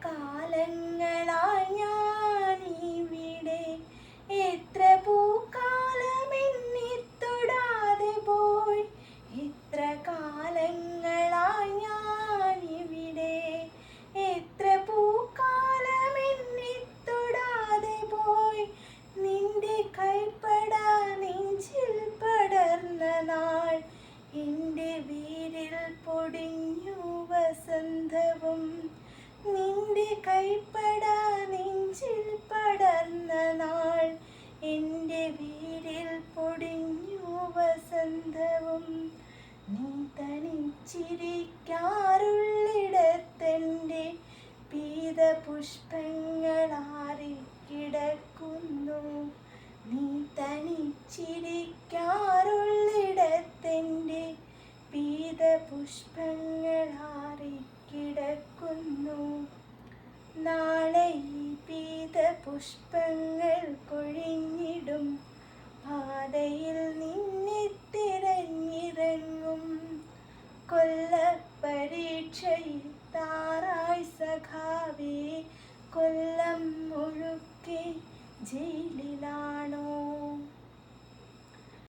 കാലങ്ങളായി ഞാനിവിടെ, എത്ര പൂക്കാലമെന്നെ തൊടാതെ പോയി. എത്ര കാലങ്ങളായി ഞാനിവിടെ, എത്ര പൂക്കാലമെന്നെ തൊടാതെ പോയി. നിന്റെ കൈപ്പട നെഞ്ചിൽ പടർന്ന നാൾ, എൻ്റെ വീരിൽ പൊടിഞ്ഞു വസന്തവും. നിന്റെ കൈപ്പട നെഞ്ചിൽ പടർന്ന നാൾ, എൻ്റെ വീരിൽ പൊടിഞ്ഞു വസന്തവും. നീ തനിച്ചിരിക്കാറുള്ളിടത്തെൻ്റെ പീതപുഷ്പങ്ങളാറിക്കിടക്കുന്നു. നീ തനിച്ചിരിക്കാറുള്ളിടത്തെൻ്റെ പീതപുഷ്പങ്ങളാറിക്കിടക്കുന്നു. നാളെ ഈ പീതപുഷ്പങ്ങൾ